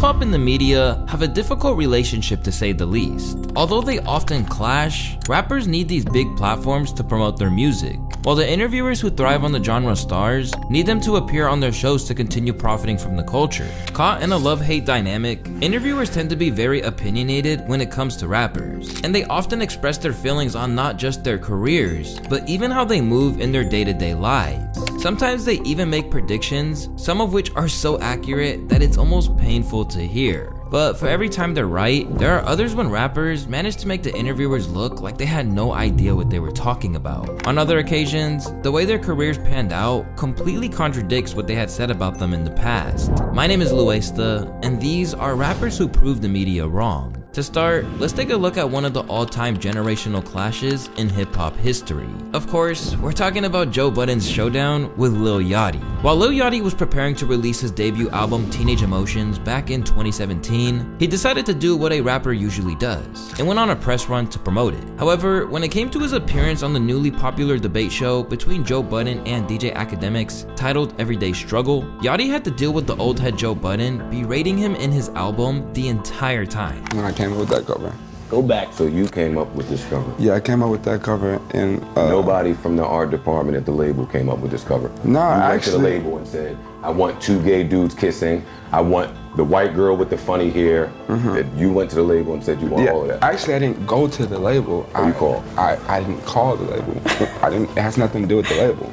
hip-hop and the media have a difficult relationship to say the least. Although they often clash, rappers need these big platforms to promote their music, while the interviewers who thrive on the genre stars need them to appear on their shows to continue profiting from the culture. Caught in a love-hate dynamic, interviewers tend to be very opinionated when it comes to rappers, and they often express their feelings on not just their careers, but even how they move in their day-to-day lives. Sometimes they even make predictions, some of which are so accurate that it's almost painful to hear. But for every time they're right, there are others when rappers manage to make the interviewers look like they had no idea what they were talking about. On other occasions, the way their careers panned out completely contradicts what they had said about them in the past. My name is Louaista, and these are rappers who proved the media wrong. To start, let's take a look at one of the all-time generational clashes in hip-hop history. Of course, we're talking about Joe Budden's showdown with Lil Yachty. While Lil Yachty was preparing to release his debut album Teenage Emotions back in 2017, he decided to do what a rapper usually does, and went on a press run to promote it. However, when it came to his appearance on the newly popular debate show between Joe Budden and DJ Academics titled Everyday Struggle, Yachty had to deal with the old head Joe Budden berating him in his album the entire time. Came up with that cover. Go back. So you came up with this cover? Yeah, I came up with that cover, and nobody from the art department at the label came up with this cover. No, you went actually, to the label and said, "I want two gay dudes kissing. I want the white girl with the funny hair." That you went to the label and said you want all of that. Actually, I didn't go to the label. You called? I didn't call the label. It has nothing to do with the label.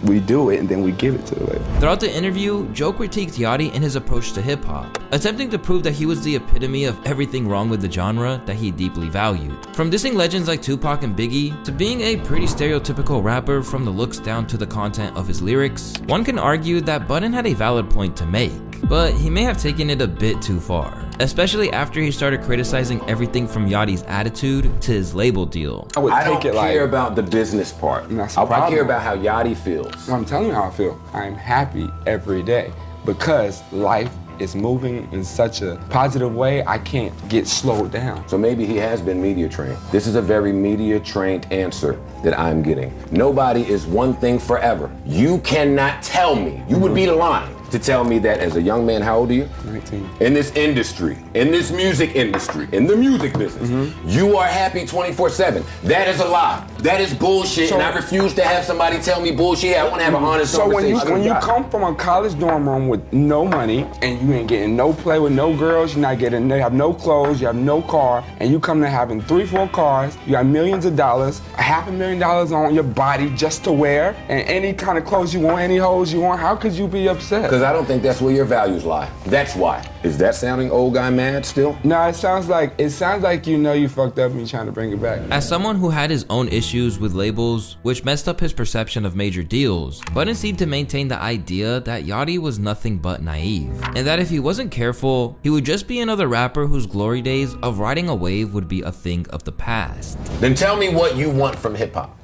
We do it and then we give it to the label. Throughout the interview, Joe critiqued Yachty in his approach to hip-hop, attempting to prove that he was the epitome of everything wrong with the genre that he deeply valued. From dissing legends like Tupac and Biggie, to being a pretty stereotypical rapper from the looks down to the content of his lyrics, one can argue that Budden had a valid point to make, but he may have taken it a bit too far, especially after he started criticizing everything from Yachty's attitude to his label deal. I don't care about the business part. I care about how Yachty feels. I'm telling you how I feel. I'm happy every day because life is moving in such a positive way, I can't get slowed down. So maybe he has been media trained. This is a very media trained answer that I'm getting. Nobody is one thing forever. You cannot tell me, you would be lying to tell me that as a young man, how old are you? 19. In this industry, in this music industry, in the music business, you are happy 24/7. That is a lie. That is bullshit, and I refuse to have somebody tell me bullshit. I want to have an honest conversation. So when you come from a college dorm room with no money, and you ain't getting no play with no girls, you have no clothes, you have no car, and you come to having 3-4 cars, you got millions of dollars, $500,000 on your body just to wear, and any kind of clothes you want, any hoes you want, how could you be upset? Because I don't think that's where your values lie. That's why. Is that sounding old guy mad still? No, it sounds like you know you fucked up and you're trying to bring it back. As someone who had his own issues with labels, which messed up his perception of major deals, Budden seemed to maintain the idea that Yachty was nothing but naive, and that if he wasn't careful, he would just be another rapper whose glory days of riding a wave would be a thing of the past. Then tell me what you want from hip-hop.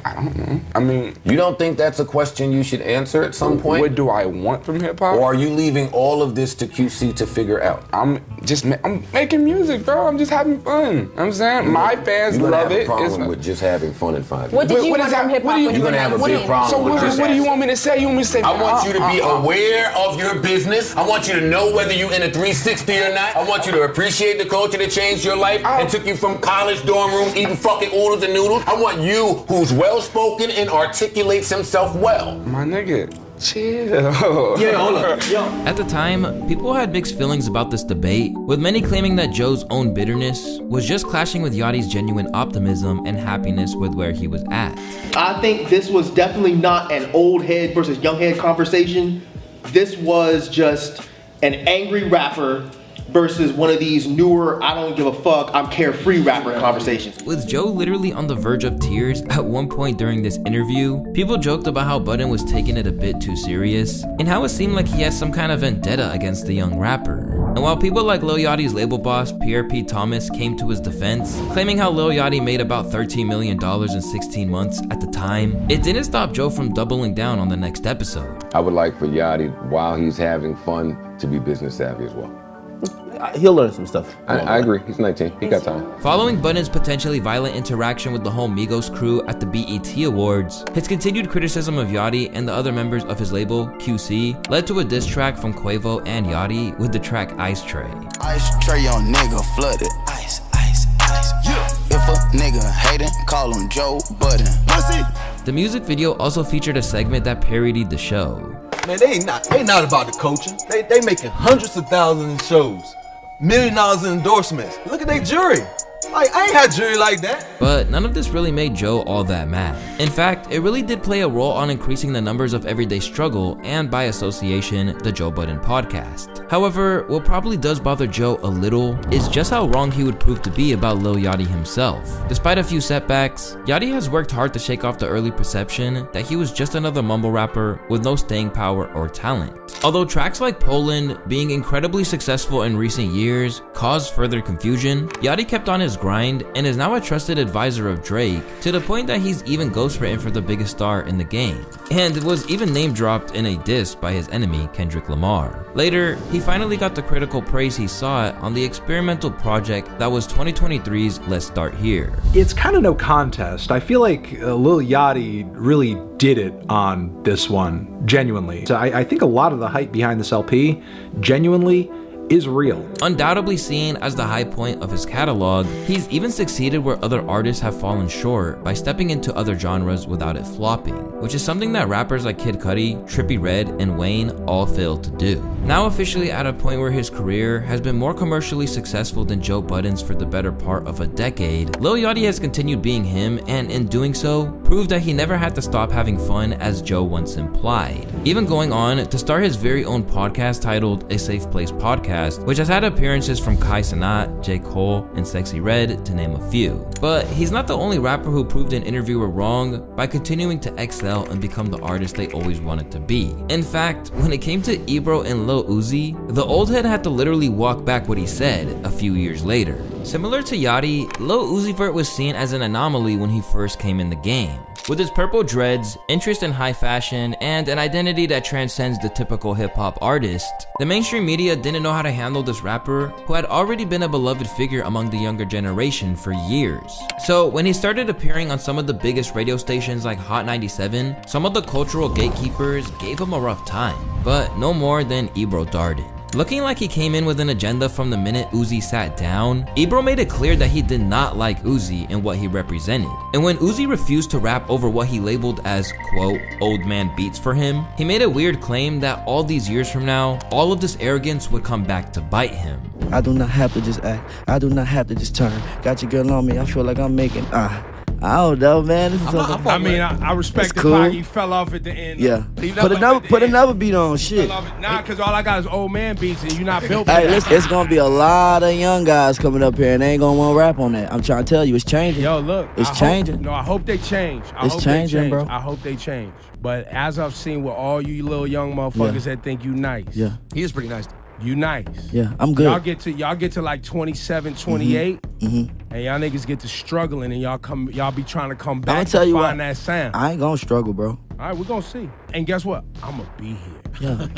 I don't know. I mean, you don't think that's a question you should answer at some point? What do I want from hip hop? Or are you leaving all of this to QC to figure out? I'm making music, bro. I'm just having fun. You know what I'm saying? My fans love it. You're gonna have a problem with just having fun in 5 years. What did you want from hip hop? You're gonna have a big problem with just what do you want me to say? You want me to say? I want you to be aware of your business. I want you to know whether you're in a 360 or not. I want you to appreciate the culture that changed your life and took you from college dorm rooms eating fucking oodles and noodles. I want you who's well-spoken and articulates himself well. My nigga, chill. Yeah, hold on. At the time, people had mixed feelings about this debate, with many claiming that Joe's own bitterness was just clashing with Yachty's genuine optimism and happiness with where he was at. I think this was definitely not an old head versus young head conversation. This was just an angry rapper versus one of these newer, I don't give a fuck, I'm carefree rapper conversations. With Joe literally on the verge of tears at one point during this interview, people joked about how Budden was taking it a bit too serious, and how it seemed like he has some kind of vendetta against the young rapper. And while people like Lil Yachty's label boss, PRP Thomas, came to his defense, claiming how Lil Yachty made about $13 million in 16 months at the time, it didn't stop Joe from doubling down on the next episode. I would like for Yachty, while he's having fun, to be business savvy as well. He'll learn some stuff. I agree. He's 19. He got time. Following Button's potentially violent interaction with the whole Migos crew at the BET Awards, his continued criticism of Yachty and the other members of his label, QC, led to a diss track from Quavo and Yachty with the track Ice Tray. Ice tray on nigga flooded. Ice, ice, ice. Yeah. If a nigga hatin', call him Joe Budden. The music video also featured a segment that parodied the show. Man, they ain't not about the coaching. They making hundreds of thousands in shows. $1 million in endorsements. Look at their jury. Like, I ain't had jury like that. But none of this really made Joe all that mad. In fact, it really did play a role on increasing the numbers of Everyday Struggle and, by association, the Joe Budden podcast. However, what probably does bother Joe a little is just how wrong he would prove to be about Lil Yachty himself. Despite a few setbacks, Yachty has worked hard to shake off the early perception that he was just another mumble rapper with no staying power or talent. Although tracks like Poland being incredibly successful in recent years caused further confusion, Yachty kept on his grind and is now a trusted advisor of Drake, to the point that he's even ghostwritten for the biggest star in the game, and was even name dropped in a diss by his enemy Kendrick Lamar. Later, he finally got the critical praise he sought on the experimental project that was 2023's Let's Start Here. It's kind of no contest. I feel like Lil Yachty really did it on this one, genuinely. So I think a lot of the hype behind this LP genuinely is real. Undoubtedly seen as the high point of his catalog, he's even succeeded where other artists have fallen short by stepping into other genres without it flopping, which is something that rappers like Kid Cudi, Trippie Redd, and Wayne all failed to do. Now officially at a point where his career has been more commercially successful than Joe Budden's for the better part of a decade, Lil Yachty has continued being him, and in doing so, proved that he never had to stop having fun, as Joe once implied. Even going on to start his very own podcast titled A Safe Place Podcast, which has had appearances from Kai Cenat, J. Cole, and Sexy Red, to name a few. But he's not the only rapper who proved an interviewer wrong by continuing to excel and become the artist they always wanted to be. In fact, when it came to Ebro and Lil Uzi, the old head had to literally walk back what he said a few years later. Similar to Yachty, Lil Uzi Vert was seen as an anomaly when he first came in the game. With his purple dreads, interest in high fashion, and an identity that transcends the typical hip-hop artist, the mainstream media didn't know how to handle this rapper who had already been a beloved figure among the younger generation for years. So when he started appearing on some of the biggest radio stations like Hot 97, some of the cultural gatekeepers gave him a rough time, but no more than Ebro Darden. Looking like he came in with an agenda from the minute Uzi sat down, Ebro made it clear that he did not like Uzi and what he represented. And when Uzi refused to rap over what he labeled as, quote, old man beats for him, he made a weird claim that all these years from now, all of this arrogance would come back to bite him. I do not have to just act, I do not have to just turn. Got your girl on me, I feel like I'm making, I don't know, man. This is I respect the cool. fact he fell off at the end. Yeah. Put another beat on, shit. Nah, because all I got is old man beats and you're not built for Hey, that. listen, it's going to be a lot of young guys coming up here and they ain't going to want to rap on that. I'm trying to tell you, it's changing. Yo, look. It's changing. I hope they change. It's changing, bro. I hope they change. But as I've seen with all you little young motherfuckers that think you nice. Yeah. He is pretty nice. You nice. Yeah, I'm good. Y'all get to like 27, 28, and y'all niggas get to struggling, and y'all be trying to come back tell and you find what, that sound. I ain't gonna struggle, bro. All right, we're gonna see. And guess what? I'm gonna be here. Yeah.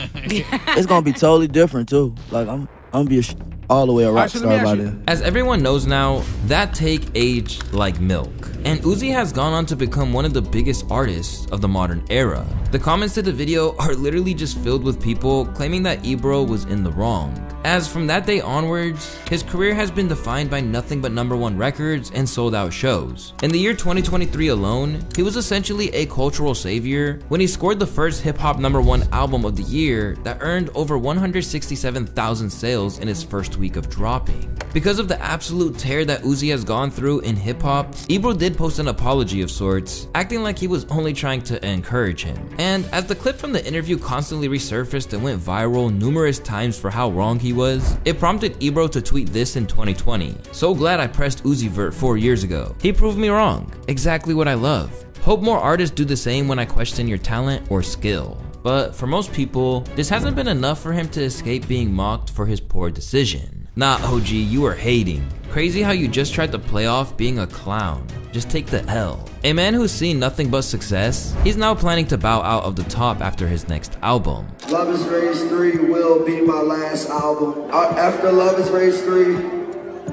It's gonna be totally different too. Like I'm gonna be all the way a rock star about it. As everyone knows now, that take aged like milk. And Uzi has gone on to become one of the biggest artists of the modern era. The comments to the video are literally just filled with people claiming that Ebro was in the wrong. As from that day onwards, his career has been defined by nothing but #1 records and sold out shows. In the year 2023 alone, he was essentially a cultural savior when he scored the first hip-hop #1 album of the year that earned over 167,000 sales in its first week of dropping. Because of the absolute tear that Uzi has gone through in hip-hop, Ebro did post an apology of sorts, acting like he was only trying to encourage him. And as the clip from the interview constantly resurfaced and went viral numerous times for how wrong he was, it prompted Ebro to tweet this in 2020. So glad I pressed Uzi Vert 4 years ago. He proved me wrong. Exactly what I love. Hope more artists do the same when I question your talent or skill. But for most people, this hasn't been enough for him to escape being mocked for his poor decision. Nah, OG, you were hating. Crazy how you just tried to play off being a clown. Just take the L. A man who's seen nothing but success, he's now planning to bow out of the top after his next album. Love is Rage 3 will be my last album. After Love is Rage 3,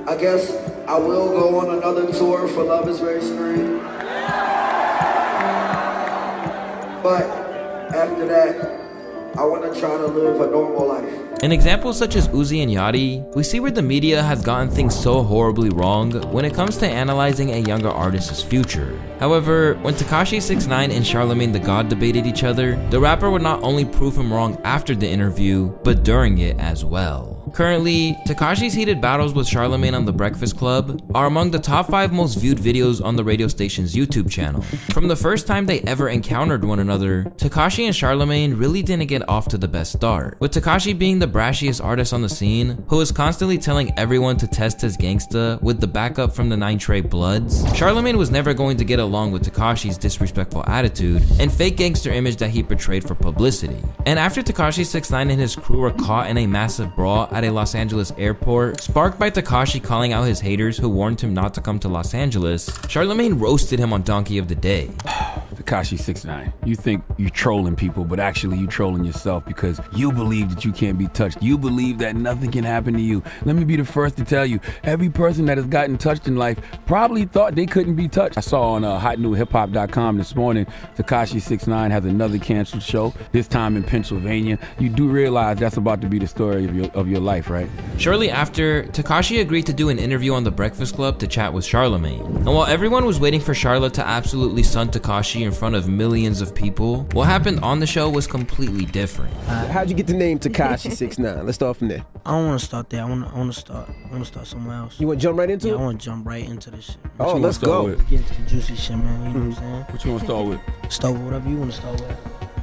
I guess I will go on another tour for Love is Rage 3. But after that, I want to try to live a normal life. In examples such as Uzi and Yachty, we see where the media has gotten things so horribly wrong when it comes to analyzing a younger artist's future. However, when Tekashi 6ix9ine and Charlamagne the God debated each other, the rapper would not only prove him wrong after the interview, but during it as well. Currently, Tekashi's heated battles with Charlamagne on The Breakfast Club are among the top 5 most viewed videos on the radio station's YouTube channel. From the first time they ever encountered one another, Tekashi and Charlamagne really didn't get off to the best start, with Tekashi being the brashiest artist on the scene, who is constantly telling everyone to test his gangsta with the backup from the 9 Trey Bloods. Charlamagne was never going to get along with Tekashi's disrespectful attitude and fake gangster image that he portrayed for publicity. And after Tekashi 6ix9ine and his crew were caught in a massive brawl at a Los Angeles airport, sparked by Tekashi calling out his haters who warned him not to come to Los Angeles, Charlamagne roasted him on Donkey of the Day. Tekashi 6ix9ine, you think you trolling people, but actually you trolling yourself because you believe that you can't be touched. You believe that nothing can happen to you. Let me be the first to tell you, every person that has gotten touched in life probably thought they couldn't be touched. I saw on hotnewhiphop.com this morning, Tekashi 6ix9ine has another canceled show, this time in Pennsylvania. You do realize that's about to be the story of your life, right? Shortly after, Tekashi agreed to do an interview on The Breakfast Club to chat with Charlamagne. And while everyone was waiting for Charla to absolutely sun Tekashi in front of millions of people, what happened on the show was completely different. How'd you get the name Tekashi 6ix9ine? Let's start from there. I don't want to start there. I want to start somewhere else. You want to jump right into it? Yeah, I want to jump right into this shit. Oh, let's go. Get into the juicy shit, man. You know what I'm saying? What you want to start with? Start with whatever you want to start with.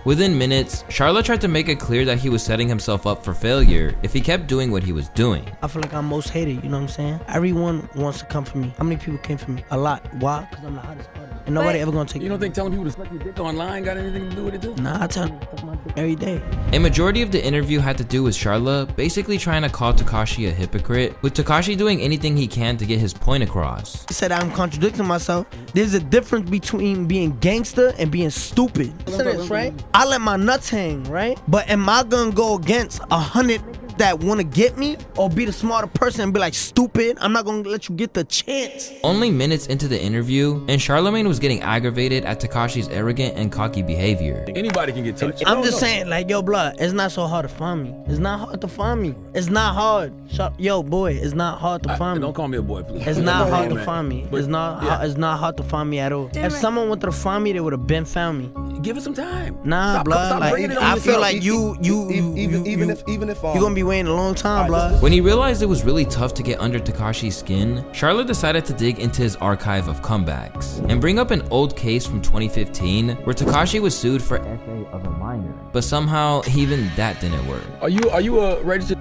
Within minutes, Charla tried to make it clear that he was setting himself up for failure if he kept doing what he was doing. I feel like I'm most hated, you know what I'm saying? Everyone wants to come for me. How many people came for me? A lot. Why? Because I'm the hottest artist. And nobody ever gonna take You don't think telling people to suck your dick online got anything to do with it too? Nah, I tell them to suck my dick every day. A majority of the interview had to do with Charla basically trying to call Tekashi a hypocrite, with Tekashi doing anything he can to get his point across. He said I'm contradicting myself. There's a difference between being gangster and being stupid. Listen to this, right? I let my nuts hang, right? But am I gonna go against 100 that wanna get me, or be the smarter person and be like, stupid, I'm not gonna let you get the chance? Only minutes into the interview, and Charlamagne was getting aggravated at Tekashi's arrogant and cocky behavior. Anybody can get touched. I'm just saying, like, yo, blood, it's not so hard to find me. It's not hard to find me. It's not hard. Yo, boy, it's not hard to find me. Don't call me a boy, please. It's not hard to find me. It's not hard to find me at all. If someone wanted to find me, they would have been found me. Give it some time. Nah, blood. Like, I feel like you you're gonna be waiting a long time, blood. When he realized it was really tough to get under Tekashi's skin, Charla decided to dig into his archive of comebacks and bring up an old case from 2015 where Tekashi was sued for essay of a minor. But somehow, even that didn't work. Are you a registered?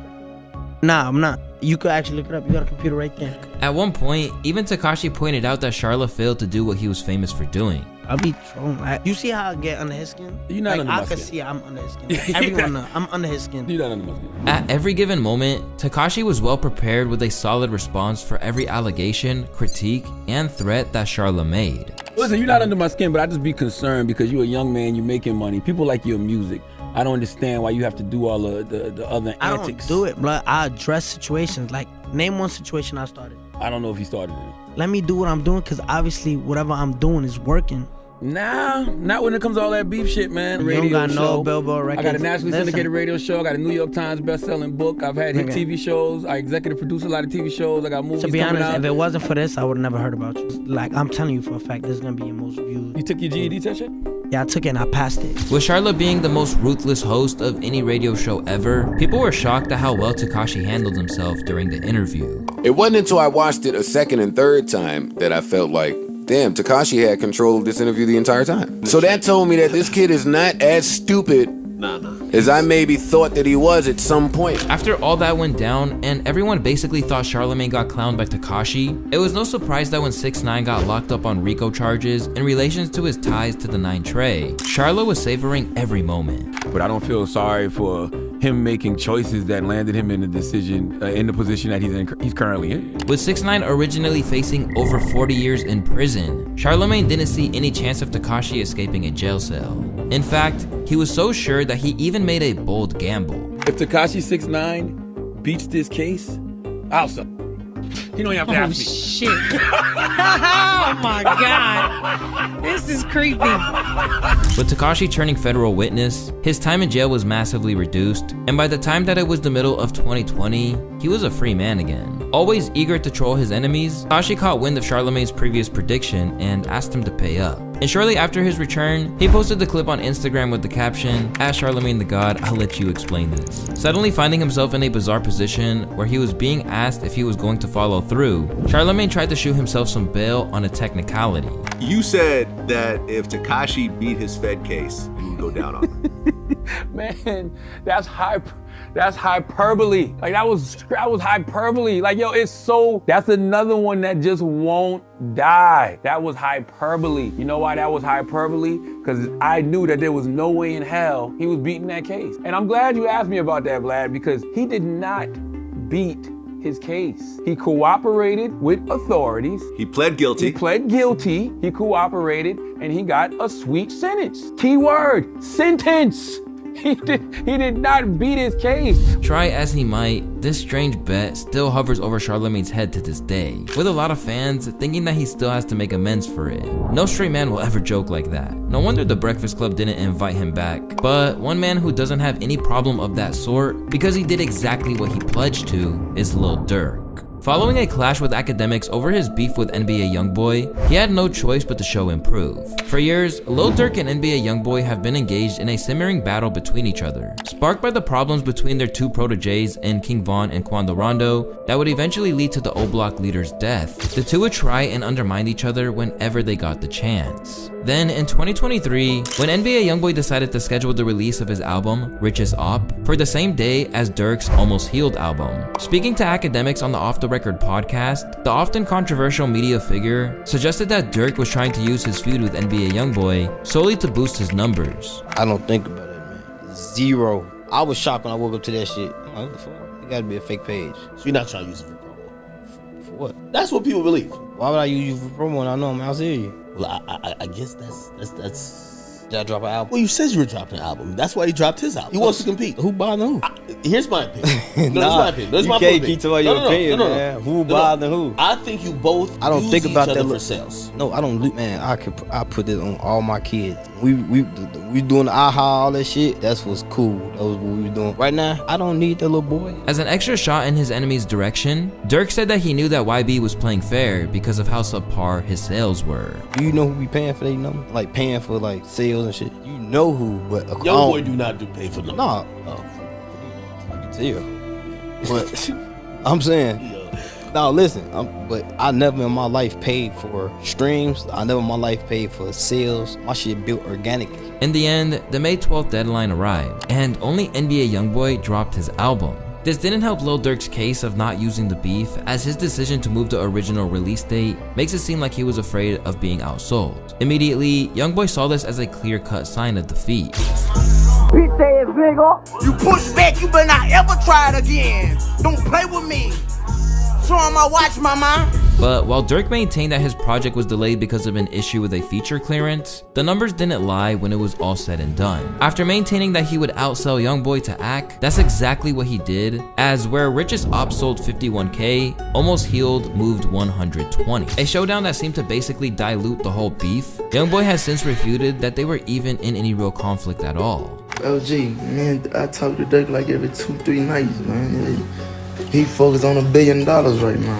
Nah, I'm not. You could actually look it up. You got a computer right there. At one point, even Tekashi pointed out that Charla failed to do what he was famous for doing. I be trolling. You see how I get under his skin? You're not under my skin. I can see I'm under his skin. Like, everyone know I'm under his skin. You're not under my skin. At every given moment, Tekashi was well prepared with a solid response for every allegation, critique, and threat that Charla made. Listen, you're not under my skin, but I just be concerned because you're a young man, you're making money. People like your music. I don't understand why you have to do all the other antics. I don't do it, bro. I address situations. Like, name one situation I started. I don't know if he started it. Let me do what I'm doing, because obviously whatever I'm doing is working. Nah, not when it comes to all that beef shit, man. You don't got no Billboard records. I got a nationally syndicated radio show. I got a New York Times best-selling book. I've had hit TV shows. I executive produce a lot of TV shows. I got movies coming out. To be honest, out. if it wasn't for this, I would have never heard about you. Like, I'm telling you for a fact, this is going to be your most viewed. You took your GED test yet? Yeah, I took it and I passed it. With Charla being the most ruthless host of any radio show ever, people were shocked at how well Tekashi handled himself during the interview. It wasn't until I watched it a second and third time that I felt like, damn, Tekashi had control of this interview the entire time. So that told me that this kid is not as stupid as I maybe thought that he was at some point. After all that went down, and everyone basically thought Charlamagne got clowned by Tekashi, it was no surprise that when 6ix9ine got locked up on RICO charges in relation to his ties to the 9 Trey, Charla was savoring every moment. But I don't feel sorry for him making choices that landed him in the position that he's currently in. With 6ix9ine originally facing over 40 years in prison, Charlemagne didn't see any chance of Tekashi escaping a jail cell. In fact, he was so sure that he even made a bold gamble. If Tekashi 6ix9ine beats this case, I'll sell. You don't even have to ask me. Shit. Oh my God. This is creepy. With Tekashi turning federal witness, his time in jail was massively reduced, and by the time that it was the middle of 2020, he was a free man again. Always eager to troll his enemies, Tekashi caught wind of Charlemagne's previous prediction and asked him to pay up. And shortly after his return, he posted the clip on Instagram with the caption, "Ask Charlemagne the God, I'll let you explain this." Suddenly finding himself in a bizarre position where he was being asked if he was going to follow through, Charlemagne tried to shoot himself some bail on a technicality. You said that if Tekashi beat his Fed case, you would go down on him. Man, that's hyperbole. Like that was hyperbole. Like, yo, that's another one that just won't die. That was hyperbole. You know why that was hyperbole? Because I knew that there was no way in hell he was beating that case. And I'm glad you asked me about that, Vlad, because he did not beat his case. He cooperated with authorities. He pled guilty. He cooperated, and he got a sweet sentence. Keyword, sentence. He did not beat his case. Try as he might, this strange bet still hovers over Charlemagne's head to this day, with a lot of fans thinking that he still has to make amends for it. No straight man will ever joke like that. No wonder the Breakfast Club didn't invite him back. But one man who doesn't have any problem of that sort, because he did exactly what he pledged to, is Lil Durk. Following a clash with academics over his beef with NBA Youngboy, he had no choice but to show improve. For years, Lil Durk and NBA Youngboy have been engaged in a simmering battle between each other, sparked by the problems between their two proteges in King Von and Quando Rondo that would eventually lead to the O-Block leader's death. The two would try and undermine each other whenever they got the chance. Then in 2023, when NBA Youngboy decided to schedule the release of his album, Richest Op, for the same day as Durk's Almost Healed album. Speaking to academics on the Off the Record podcast, the often controversial media figure suggested that Durk was trying to use his feud with NBA Youngboy solely to boost his numbers. I don't think about it, man. Zero. I was shocked when I woke up to that shit. I'm like, what the fuck? It gotta be a fake page. So you're not trying to use it for promo? For what? That's what people believe. Why would I use you for promo when I know I'm out here? Well, I guess that's. Did I drop an album? Well, you said you were dropping an album. That's why he dropped his album. He wants to compete. Who bothering who? Here's my opinion. No, nah, that's my opinion. That's you my can't keep talking about your opinion, man. Who bothering who? I think you both I don't use think about each that other for sales. No, I don't. Man, I put this on all my kids. We doing the aha, all that shit. That's what's cool. That was what we were doing. Right now, I don't need that little boy. As an extra shot in his enemy's direction, Durk said that he knew that YB was playing fair because of how subpar his sales were. Do you know who be paying for that number? Like paying for like sales and shit. You know who, but Youngboy do not do pay for numbers. Nah, I can tell. But I'm saying. Now listen, but I never in my life paid for streams. I never in my life paid for sales. My shit built organically. In the end, the May 12th deadline arrived, and only NBA Youngboy dropped his album. This didn't help Lil Durk's case of not using the beef, as his decision to move the original release date makes it seem like he was afraid of being outsold. Immediately, Youngboy saw this as a clear-cut sign of defeat. Bitch ass nigga, you push back, you better not ever try it again. Don't play with me. Show him my watch, mama. But while Durk maintained that his project was delayed because of an issue with a feature clearance, the numbers didn't lie when it was all said and done. After maintaining that he would outsell Youngboy to act, that's exactly what he did, as where Richest Op sold 51K, Almost Healed moved 120. A showdown that seemed to basically dilute the whole beef. Youngboy has since refuted that they were even in any real conflict at all. LG, man, I talk to Durk like every 2-3 nights, man. He focused on $1 billion right now.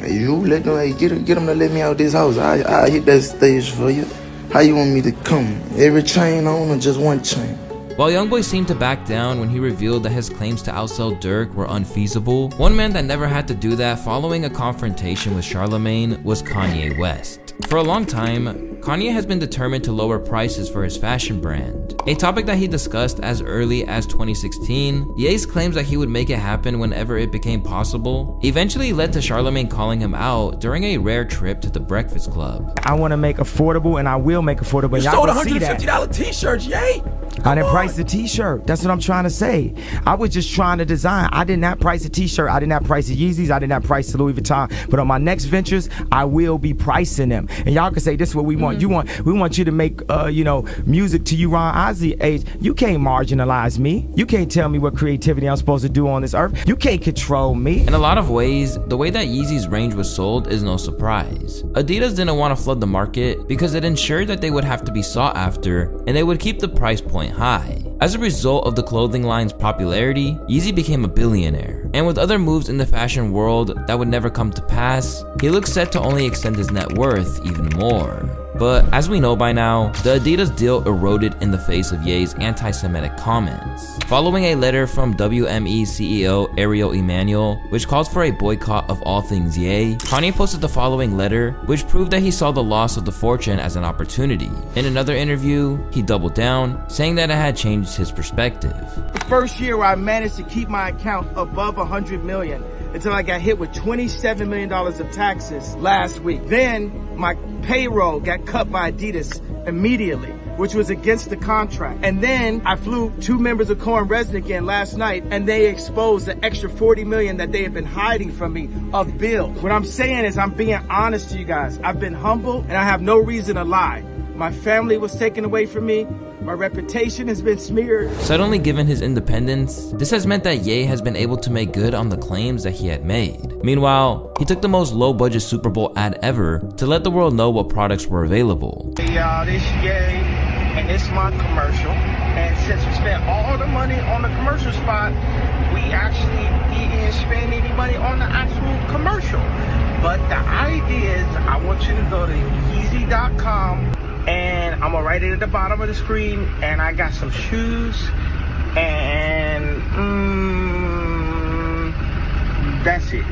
You let them, hey, get him to let me out this house. I hit that stage for you. How you want me to come? Every chain on or just one chain? While Youngboy seemed to back down when he revealed that his claims to outsell Durk were unfeasible, one man that never had to do that following a confrontation with Charlemagne was Kanye West. For a long time, Kanye has been determined to lower prices for his fashion brand. a topic that he discussed as early as 2016, Ye's claims that he would make it happen whenever it became possible eventually led to Charlamagne calling him out during a rare trip to the Breakfast Club. I want to make affordable, and I will make affordable. You Y'all sold can see that. $150 t-shirts, Ye. I didn't price the t-shirt. That's what I'm trying to say. I was just trying to design. I did not price the t-shirt. I did not price the Yeezys. I did not price the Louis Vuitton. But on my next ventures, I will be pricing them. And y'all can say, this is what we want. We want you to make, music to you, Ron Ozzy age. You can't marginalize me. You can't tell me what creativity I'm supposed to do on this earth. You can't control me. In a lot of ways, the way that Yeezy's range was sold is no surprise. Adidas didn't want to flood the market because it ensured that they would have to be sought after and they would keep the price point high. As a result of the clothing line's popularity, Yeezy became a billionaire. And with other moves in the fashion world that would never come to pass, he looks set to only extend his net worth even more. But as we know by now, the Adidas deal eroded in the face of Ye's anti-Semitic comments. Following a letter from WME CEO Ariel Emanuel, which calls for a boycott of all things Ye, Kanye posted the following letter, which proved that he saw the loss of the fortune as an opportunity. In another interview, he doubled down, saying that it had changed his perspective. The first year where I managed to keep my account above 100 million until I got hit with $27 million of taxes last week. Then my payroll got cut by Adidas immediately, which was against the contract. And then I flew 2 members of Cohen Resnick in last night, and they exposed the extra $40 million that they had been hiding from me of bills. What I'm saying is I'm being honest to you guys. I've been humble and I have no reason to lie. My family was taken away from me. My reputation has been smeared. Suddenly given his independence, this has meant that Ye has been able to make good on the claims that he had made. Meanwhile, he took the most low-budget Super Bowl ad ever to let the world know what products were available. Hey y'all, this Ye, and this is my commercial. And since we spent all the money on the commercial spot, we actually didn't spend any money on the actual commercial. But the idea is I want you to go to Yeezy.com, and I'm gonna write it at the bottom of the screen, and I got some shoes, and that's it.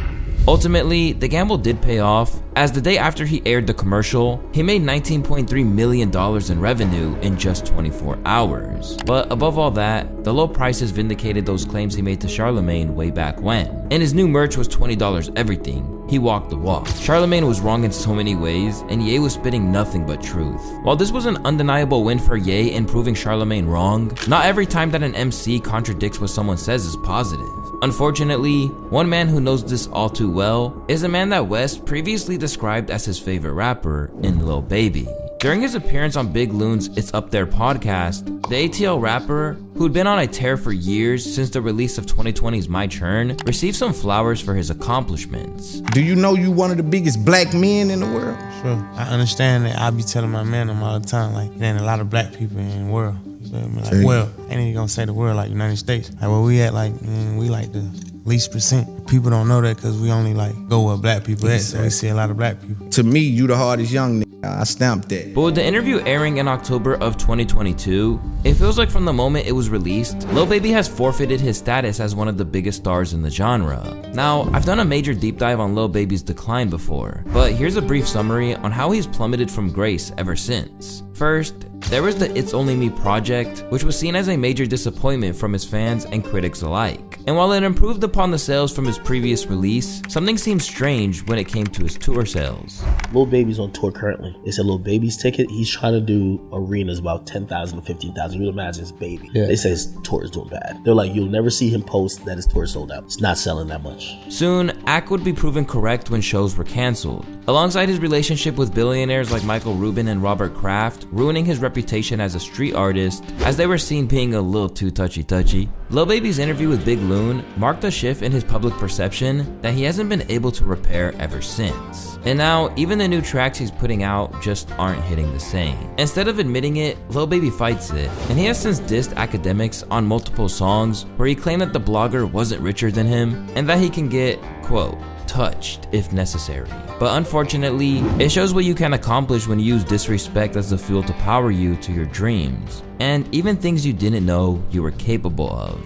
Ultimately, the gamble did pay off, as the day after he aired the commercial, he made $19.3 million in revenue in just 24 hours. But above all that, the low prices vindicated those claims he made to Charlamagne way back when. And his new merch was $20 everything. He walked the walk. Charlamagne was wrong in so many ways, and Ye was spitting nothing but truth. While this was an undeniable win for Ye in proving Charlamagne wrong, not every time that an MC contradicts what someone says is positive. Unfortunately, one man who knows this all too well is a man that West previously described as his favorite rapper in Lil Baby. During his appearance on Big Loon's It's Up There podcast, the ATL rapper, who'd been on a tear for years since the release of 2020's My Turn, received some flowers for his accomplishments. Do you know you one of the biggest black men in the world? Sure. I understand that. I be telling my man all the time, like, there ain't a lot of black people in the world. You feel me? Like, well, ain't even gonna say the world like United States. Like, where we at, like, we like the least percent. People don't know that because we only, like, go where black people at, so we see a lot of black people. To me, you the hardest young nigga. I stamped that. But with the interview airing in October of 2022, it feels like from the moment it was released, Lil Baby has forfeited his status as one of the biggest stars in the genre. Now, I've done a major deep dive on Lil Baby's decline before, but here's a brief summary on how he's plummeted from grace ever since. First, there was the It's Only Me project, which was seen as a major disappointment from his fans and critics alike. And while it improved upon the sales from his previous release, something seemed strange when it came to his tour sales. Lil Baby's on tour currently. They said Lil Baby's ticket, he's trying to do arenas about 10,000 to 15,000. You imagine his baby. Yeah. They say his tour is doing bad. They're like, you'll never see him post that his tour is sold out. It's not selling that much. Soon, Ack would be proven correct when shows were canceled. Alongside his relationship with billionaires like Michael Rubin and Robert Kraft, ruining his reputation as a street artist, as they were seen being a little too touchy-touchy. Lil Baby's interview with Big Loon marked a shift in his public perception that he hasn't been able to repair ever since. And now, even the new tracks he's putting out just aren't hitting the same. Instead of admitting it, Lil Baby fights it, and he has since dissed academics on multiple songs where he claimed that the blogger wasn't richer than him, and that he can get, quote, touched if necessary. But unfortunately, it shows what you can accomplish when you use disrespect as the fuel to power you to your dreams, and even things you didn't know you were capable of.